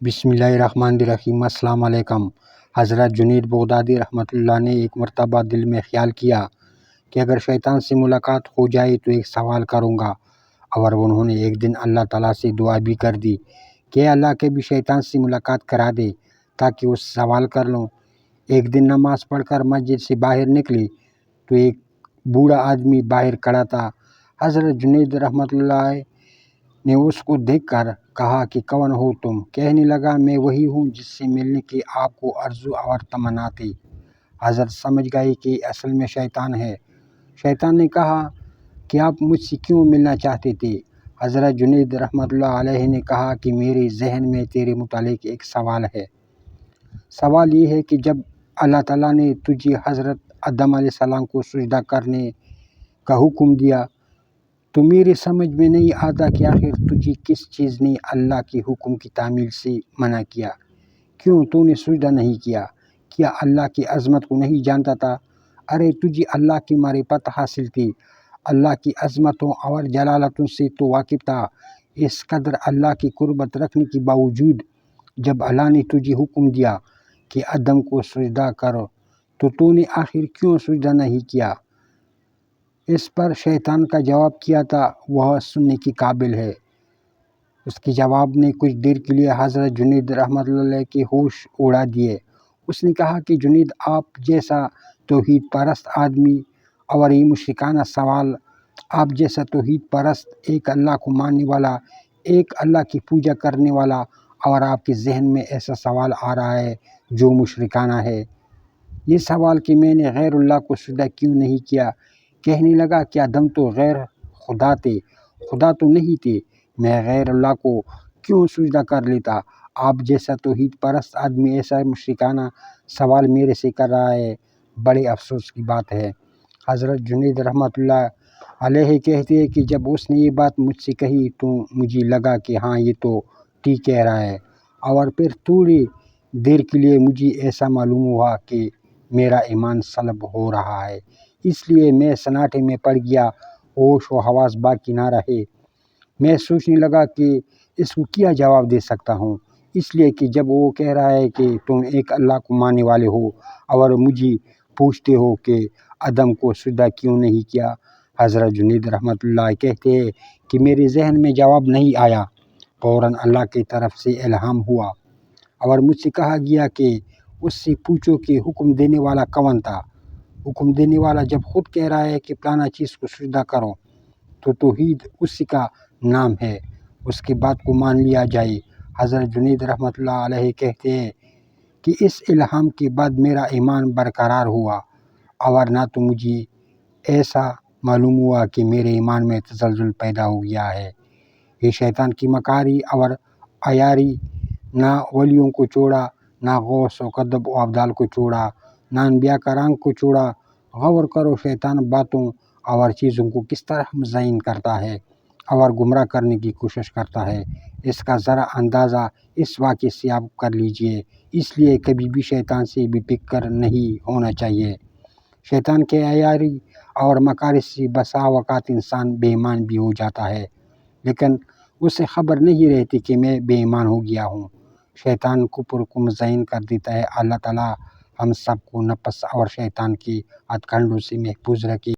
بسم اللہ الرحمن الرحیم۔ السلام علیکم۔ حضرت جنید بغدادی رحمۃ اللہ نے ایک مرتبہ دل میں خیال کیا کہ اگر شیطان سے ملاقات ہو جائے تو ایک سوال کروں گا، اور انہوں نے ایک دن اللہ تعالیٰ سے دعا بھی کر دی کہ اللہ کے بھی شیطان سے ملاقات کرا دے تاکہ اس سوال کر لوں۔ ایک دن نماز پڑھ کر مسجد سے باہر نکلی تو ایک بوڑھا آدمی باہر کھڑا تھا۔ حضرت جنید رحمۃ اللہ نے اس کو دیکھ کر کہا کہ کون ہو تم؟ کہنے لگا میں وہی ہوں جس سے ملنے کی آپ کو آرزو اور تمنا تھی۔ حضرت سمجھ گئے کہ اصل میں شیطان ہے۔ شیطان نے کہا کہ آپ مجھ سے کیوں ملنا چاہتے تھے؟ حضرت جنید رحمۃ اللہ علیہ نے کہا کہ میرے ذہن میں تیرے متعلق ایک سوال ہے۔ سوال یہ ہے کہ جب اللہ تعالیٰ نے تجھے حضرت آدم علیہ السلام کو سجدہ کرنے کا حکم دیا تو میرے سمجھ میں نہیں آتا کہ آخر تجھے کس چیز نے اللہ کے حکم کی تعمیل سے منع کیا؟ کیوں تو نے سجدہ نہیں کیا؟ کیا اللہ کی عظمت کو نہیں جانتا تھا؟ ارے تجھے اللہ کی معرفت حاصل تھی، اللہ کی عظمتوں اور جلالتوں سے تو واقف تھا۔ اس قدر اللہ کی قربت رکھنے کے باوجود جب اللہ نے تجھے حکم دیا کہ آدم کو سجدہ کرو تو نے آخر کیوں سجدہ نہیں کیا؟ اس پر شیطان کا جواب کیا تھا وہ سننے کے قابل ہے۔ اس کے جواب نے کچھ دیر کے لیے حضرت جنید رحمۃ اللہ کے ہوش اڑا دیے۔ اس نے کہا کہ جنید، آپ جیسا توحید پرست آدمی اور یہ مشرکانہ سوال، آپ جیسا توحید پرست، ایک اللہ کو ماننے والا، ایک اللہ کی پوجا کرنے والا، اور آپ کے ذہن میں ایسا سوال آ رہا ہے جو مشرکانہ ہے۔ یہ سوال کہ میں نے غیر اللہ کو سجدہ کیوں نہیں کیا؟ کہنے لگا کہ آدم تو غیر خدا تھے، خدا تو نہیں تھے، میں غیر اللہ کو کیوں سجدہ کر لیتا؟ آپ جیسا توحید پرست آدمی ایسا مشرکانہ سوال میرے سے کر رہا ہے، بڑے افسوس کی بات ہے۔ حضرت جنید رحمۃ اللہ علیہ کہتے ہیں کہ جب اس نے یہ بات مجھ سے کہی تو مجھے لگا کہ ہاں یہ تو ٹھیک کہہ رہا ہے، اور پھر تھوڑی دیر کے لیے مجھے ایسا معلوم ہوا کہ میرا ایمان سلب ہو رہا ہے۔ اس لیے میں سناٹے میں پڑ گیا، ہوش و حواس باقی نہ رہے۔ میں سوچنے لگا کہ اس کو کیا جواب دے سکتا ہوں، اس لیے کہ جب وہ کہہ رہا ہے کہ تم ایک اللہ کو ماننے والے ہو اور مجھے پوچھتے ہو کہ آدم کو سجدہ کیوں نہیں کیا۔ حضرت جنید رحمۃ اللہ کہتے ہیں کہ میرے ذہن میں جواب نہیں آیا، فوراً اللہ کی طرف سے الہام ہوا اور مجھ سے کہا گیا کہ اس سے پوچھو کہ حکم دینے والا کون تھا۔ حکم دینے والا جب خود کہہ رہا ہے کہ فلانا چیز کو سجدہ کرو تو توحید اسی کا نام ہے، اس کی بات کو مان لیا جائے۔ حضرت جنید رحمۃ اللہ علیہ کہتے ہیں کہ اس الہام کے بعد میرا ایمان برقرار ہوا، اور نہ تو مجھے ایسا معلوم ہوا کہ میرے ایمان میں تزلزل پیدا ہو گیا ہے۔ یہ شیطان کی مکاری اور عیاری، نہ ولیوں کو چھوڑا، نہ غوث و قطب و ابدال کو چھوڑا، نہ انبیاء کرام کو چھوڑا۔ غور کرو باتوں باتوں اور چیزوں کو کس طرح مزین کرتا ہے اور گمراہ کرنے کی کوشش کرتا ہے۔ اس کا ذرا اندازہ اس واقعے سے آپ کر لیجئے۔ اس لیے کبھی بھی شیطان سے بے فکر نہیں ہونا چاہیے۔ شیطان کے عیاری اور مکاری سے بسا اوقات انسان بے ایمان بھی ہو جاتا ہے، لیکن اسے خبر نہیں رہتی کہ میں بے ایمان ہو گیا ہوں۔ شیطان کفر کو مزین کر دیتا ہے۔ اللہ تعالیٰ ہم سب کو نفس اور شیطان کے ہتھ کنڈوں سے محفوظ رکھے۔